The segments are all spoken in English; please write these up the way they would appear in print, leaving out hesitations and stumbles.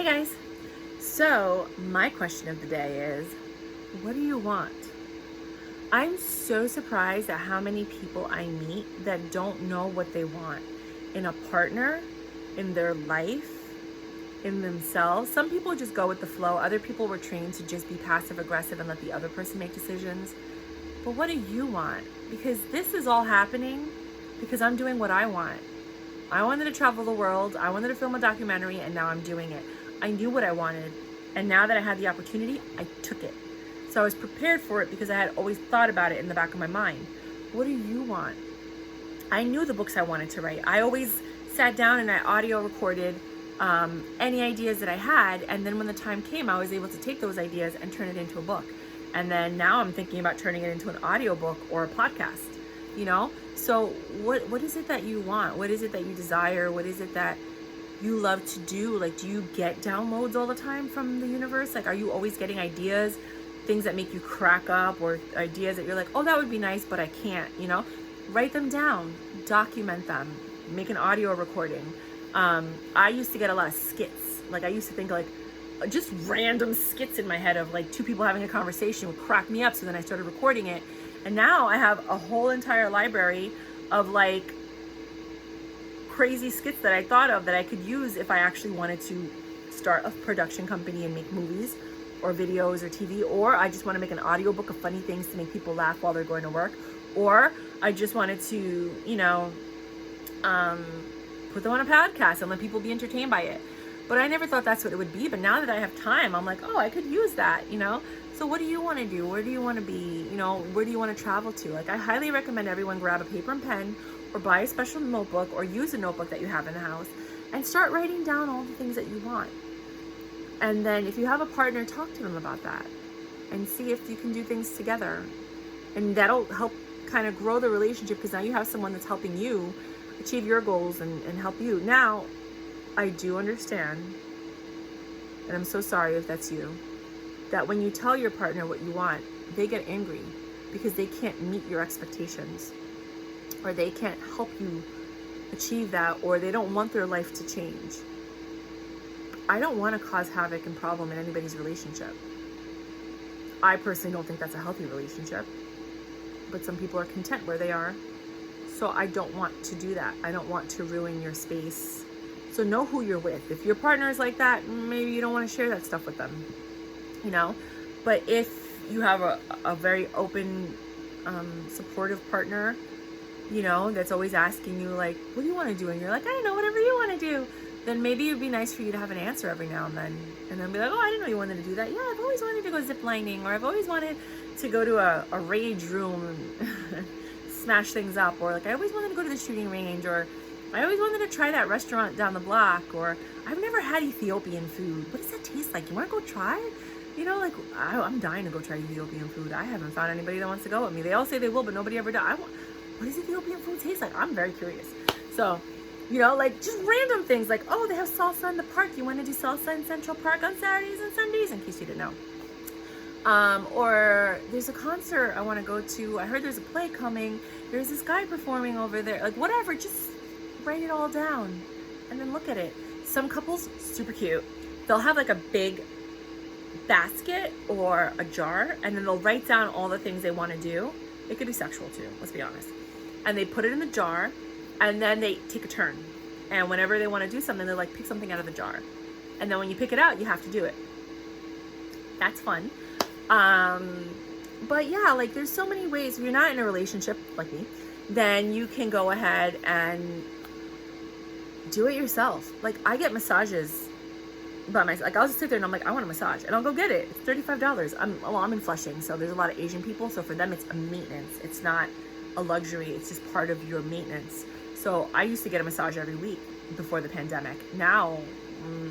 Hey guys. So, my question of the day is, what do you want? I'm so surprised at how many people I meet that don't know what they want in a partner, in their life, in themselves. Some people just go with the flow. Other people were trained to just be passive aggressive and let the other person make decisions. But what do you want? Because this is all happening because I'm doing what I want. I wanted to travel the world. I wanted to film a documentary, and now I'm doing it. I knew what I wanted, and now that I had the opportunity, I took it. So I was prepared for it because I had always thought about it in the back of my mind. What do you want? I knew the books I wanted to write. I always sat down and I audio recorded any ideas that I had, and then when the time came, I was able to take those ideas and turn it into a book. And then now I'm thinking about turning it into an audiobook or a podcast, you know? So what is it that you want? What is it that you desire? What is it that you love to do? Like, do you get downloads all the time from the universe? Like, are you always getting ideas, things that make you crack up, or ideas that you're like, oh, that would be nice, but I can't, you know? Write them down, document them, make an audio recording. I used to get a lot of skits. Like, I used to think like just random skits in my head of like two people having a conversation would crack me up. So then I started recording it. And now I have a whole entire library of like crazy skits that I thought of that I could use if I actually wanted to start a production company and make movies or videos or TV, or I just want to make an audiobook of funny things to make people laugh while they're going to work, or I just wanted to, you know, put them on a podcast and let people be entertained by it. But I never thought that's what it would be. But now that I have time, I'm like, oh, I could use that, you know? So what do you want to do? Where do you want to be? You know, where do you want to travel to? Like, I highly recommend everyone grab a paper and pen or buy a special notebook or use a notebook that you have in the house and start writing down all the things that you want. And then if you have a partner, talk to them about that and see if you can do things together. And that'll help kind of grow the relationship because now you have someone that's helping you achieve your goals and help you. Now, I do understand, and I'm so sorry if that's you, that when you tell your partner what you want, they get angry because they can't meet your expectations, or they can't help you achieve that, or they don't want their life to change. I don't want to cause havoc and problem in anybody's relationship. I personally don't think that's a healthy relationship, but some people are content where they are. So I don't want to do that. I don't want to ruin your space. So know who you're with. If your partner is like that, maybe you don't want to share that stuff with them, you know? But if you have a very open, supportive partner, you know, that's always asking you like, what do you want to do? And you're like, I don't know, whatever you want to do. Then maybe it'd be nice for you to have an answer every now and then. And then be like, oh, I didn't know you wanted to do that. Yeah, I've always wanted to go zip lining, or I've always wanted to go to a rage room and smash things up. Or like, I always wanted to go to the shooting range, or I always wanted to try that restaurant down the block, or I've never had Ethiopian food. What does that taste like? You want to go try? You know, like, I'm dying to go try Ethiopian food. I haven't found anybody that wants to go with me. They all say they will, but nobody ever does. What does Ethiopian food taste like? I'm very curious. So, you know, like just random things like, oh, they have salsa in the park. You want to do salsa in Central Park on Saturdays and Sundays, in case you didn't know. Or there's a concert I want to go to. I heard there's a play coming. There's this guy performing over there. Like, whatever, just write it all down and then look at it. Some couples, super cute. They'll have like a big basket or a jar, and then they'll write down all the things they want to do. It could be sexual too, let's be honest. And they put it in the jar, and then they take a turn. And whenever they want to do something, they're like, pick something out of the jar. And then when you pick it out, you have to do it. That's fun. But yeah, like there's so many ways. If you're not in a relationship like me, then you can go ahead and do it yourself. Like, I get massages by myself. Like, I'll just sit there and I'm like, I want a massage, and I'll go get it. It's $35. I'm in Flushing, so there's a lot of Asian people. So for them, it's a maintenance. It's not a luxury. It's just part of your maintenance. So I used to get a massage every week before the pandemic. Now,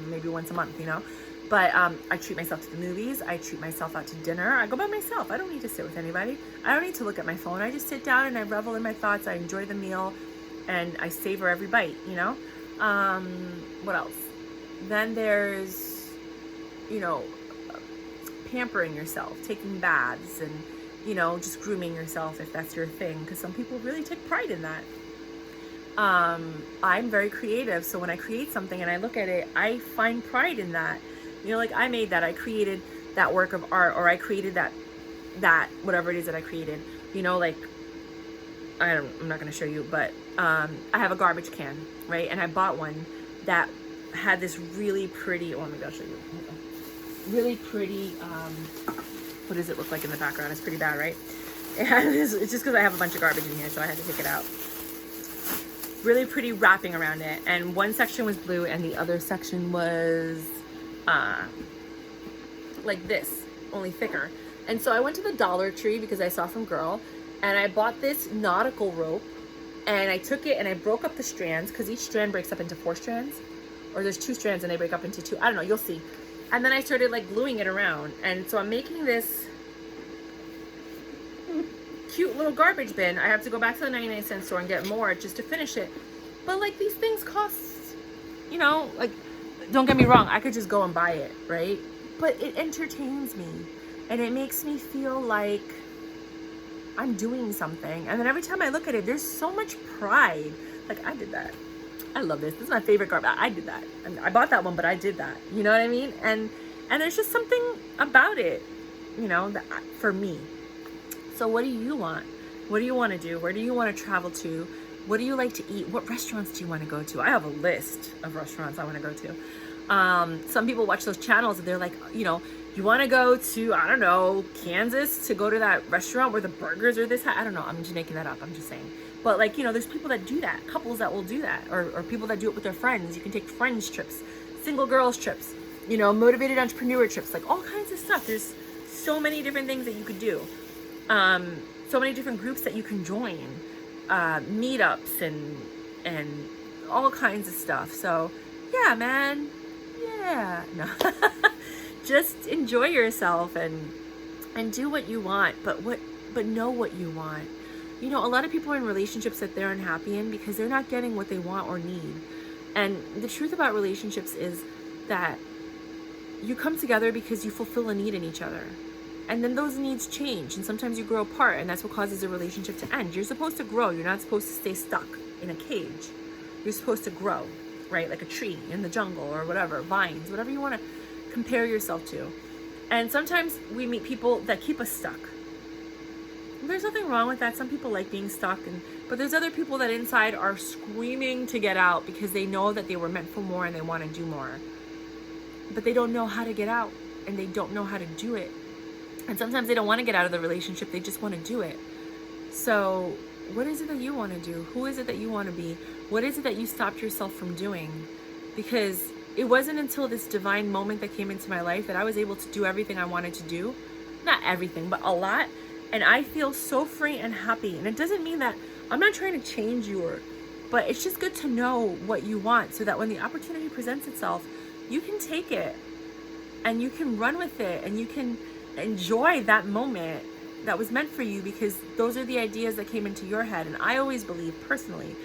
maybe once a month, you know. But I treat myself to the movies. I treat myself out to dinner. I go by myself. I don't need to sit with anybody. I don't need to look at my phone. I just sit down and I revel in my thoughts. I enjoy the meal, and I savor every bite, you know. What else? Then there's, you know, pampering yourself, taking baths, and, you know, just grooming yourself if that's your thing, because some people really take pride in that. I'm very creative. So when I create something and I look at it, I find pride in that. You know, like I made that, I created that work of art, or I created that whatever it is that I created. You know, like I'm not going to show you, but I have a garbage can, right? And I bought one that had this really pretty, oh, maybe I'll show you. Really pretty, what does it look like in the background? It's pretty bad, right? It had this, it's just because I have a bunch of garbage in here, so I had to take it out. Really pretty wrapping around it. And one section was blue and the other section was like this, only thicker. And so I went to the Dollar Tree because I saw from Girl, and I bought this nautical rope, and I took it and I broke up the strands, because each strand breaks up into 4 strands, or there's 2 strands and they break up into 2. I don't know, you'll see. And then I started like gluing it around. And so I'm making this cute little garbage bin. I have to go back to the 99-cent store and get more just to finish it. But like these things cost, you know, like, don't get me wrong, I could just go and buy it, right? But it entertains me and it makes me feel like I'm doing something. And then every time I look at it, there's so much pride. Like, I did that. I love this. This is my favorite garbage. I did that. I bought that one, but I did that. You know what I mean? And there's just something about it, you know, that for me. So what do you want? What do you want to do? Where do you want to travel to? What do you like to eat? What restaurants do you want to go to? I have a list of restaurants I want to go to. Some people watch those channels and they're like, you know, you want to go to, I don't know, Kansas to go to that restaurant where the burgers are this high? I don't know. I'm just making that up. I'm just saying. But like, you know, there's people that do that, couples that will do that, or people that do it with their friends. You can take friends trips, single girls trips, you know, motivated entrepreneur trips, like all kinds of stuff. There's so many different things that you could do. So many different groups that you can join, meetups and all kinds of stuff. So yeah, man. Yeah. No. Just enjoy yourself and do what you want, but know what you want. You know, a lot of people are in relationships that they're unhappy in because they're not getting what they want or need. And the truth about relationships is that you come together because you fulfill a need in each other. And then those needs change, and sometimes you grow apart, and that's what causes a relationship to end. You're supposed to grow. You're not supposed to stay stuck in a cage. You're supposed to grow, right? Like a tree in the jungle or whatever, vines, whatever you want to compare yourself to. And sometimes we meet people that keep us stuck. There's nothing wrong with that. Some people like being stuck, but there's other people that inside are screaming to get out because they know that they were meant for more and they want to do more. But they don't know how to get out, and they don't know how to do it. And sometimes they don't want to get out of the relationship, they just want to do it. So what is it that you want to do? Who is it that you want to be? What is it that you stopped yourself from doing? Because it wasn't until this divine moment that came into my life that I was able to do everything I wanted to do. Not everything, but a lot. And I feel so free and happy. And it doesn't mean that I'm not trying to change you, but it's just good to know what you want so that when the opportunity presents itself, you can take it and you can run with it and you can enjoy that moment that was meant for you, because those are the ideas that came into your head. And I always believe personally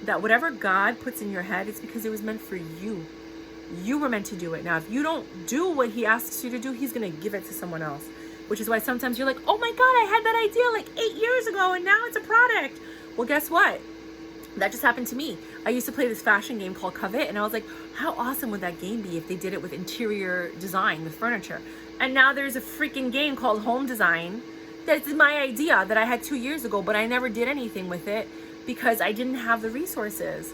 that whatever God puts in your head, it's because it was meant for you. You were meant to do it. Now, if you don't do what he asks you to do, he's going to give it to someone else. Which is why sometimes you're like, oh my God, I had that idea like 8 years ago and now it's a product. Well, guess what? That just happened to me. I used to play this fashion game called Covet, and I was like, how awesome would that game be if they did it with interior design, with furniture? And now there's a freaking game called Home Design. That's my idea that I had 2 years ago, but I never did anything with it because I didn't have the resources.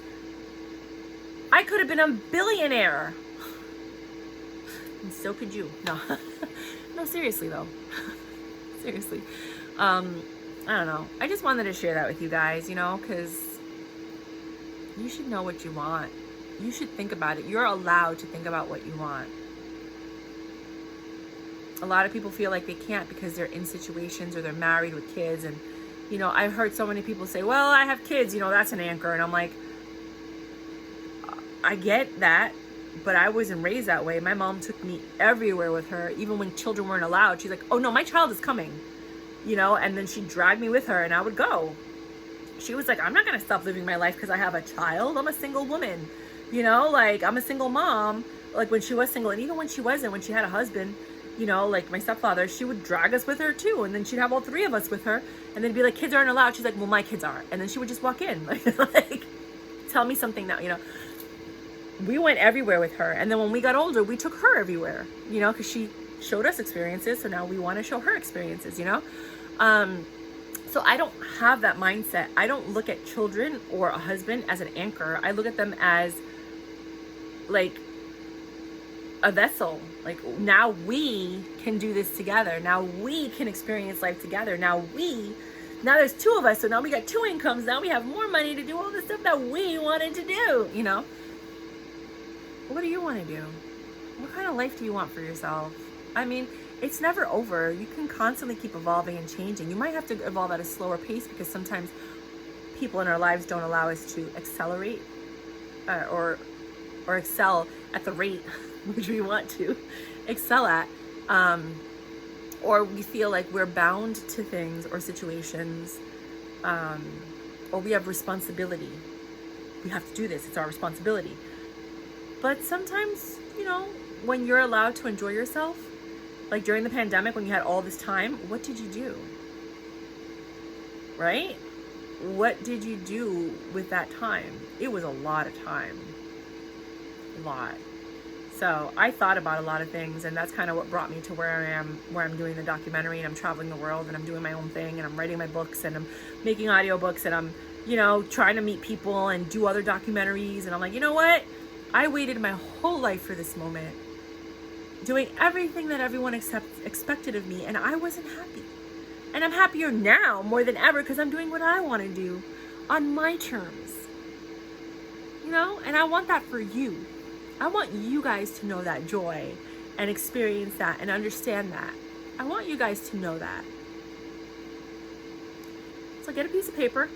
I could have been a billionaire. And so could you. No. No, seriously though. Seriously. I don't know. I just wanted to share that with you guys, you know, because you should know what you want. You should think about it. You're allowed to think about what you want. A lot of people feel like they can't because they're in situations or they're married with kids. And, you know, I've heard so many people say, well, I have kids, you know, that's an anchor. And I'm like, I get that, but I wasn't raised that way. My mom took me everywhere with her, even when children weren't allowed. She's like, oh no, my child is coming, you know, and then she dragged me with her and I would go. She was like, I'm not going to stop living my life because I have a child. I'm a single woman, you know, like I'm a single mom, like when she was single. And even when she wasn't, when she had a husband, you know, like my stepfather, she would drag us with her too. And then she'd have all 3 of us with her and then be like, kids aren't allowed. She's like, well, my kids are. And then she would just walk in like tell me something that, we went everywhere with her. And then when we got older, we took her everywhere, because she showed us experiences. So now we want to show her experiences, So I don't have that mindset. I don't look at children or a husband as an anchor. I look at them as like a vessel. Like, now we can do this together. Now we can experience life together. Now there's two of us. So now we got two incomes. Now we have more money to do all the stuff that we wanted to do, What do you want to do? What kind of life do you want for yourself? I mean, it's never over. You can constantly keep evolving and changing. You might have to evolve at a slower pace because sometimes people in our lives don't allow us to accelerate or excel at the rate which we want to excel at. Or we feel like we're bound to things or situations, or we have responsibility. We have to do this. It's our responsibility. But sometimes, when you're allowed to enjoy yourself, like during the pandemic when you had all this time, what did you do? Right? What did you do with that time? It was a lot of time. A lot. So I thought about a lot of things, and that's kind of what brought me to where I am, where I'm doing the documentary, and I'm traveling the world, and I'm doing my own thing, and I'm writing my books, and I'm making audiobooks, and I'm, trying to meet people and do other documentaries. And I'm like, you know what? I waited my whole life for this moment, doing everything that everyone expected of me, and I wasn't happy. And I'm happier now more than ever because I'm doing what I want to do on my terms. And I want that for you. I want you guys to know that joy and experience that and understand that. I want you guys to know that. So get a piece of paper,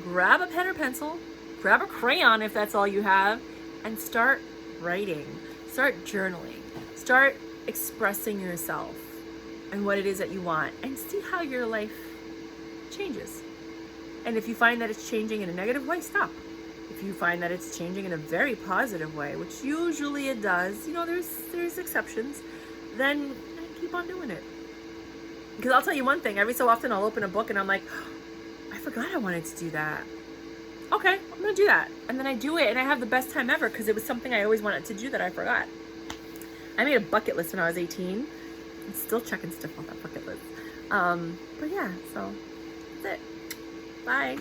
grab a pen or pencil, grab a crayon if that's all you have, and start writing. Start journaling. Start expressing yourself and what it is that you want, and see how your life changes. And if you find that it's changing in a negative way, stop. If you find that it's changing in a very positive way, which usually it does, there's exceptions, then keep on doing it. Because I'll tell you one thing, every so often I'll open a book and I'm like, oh, I forgot I wanted to do that. Okay, I'm gonna do that. And then I do it and I have the best time ever because it was something I always wanted to do that I forgot. I made a bucket list when I was 18. I'm still checking stuff off that bucket list. But yeah, so that's it. Bye.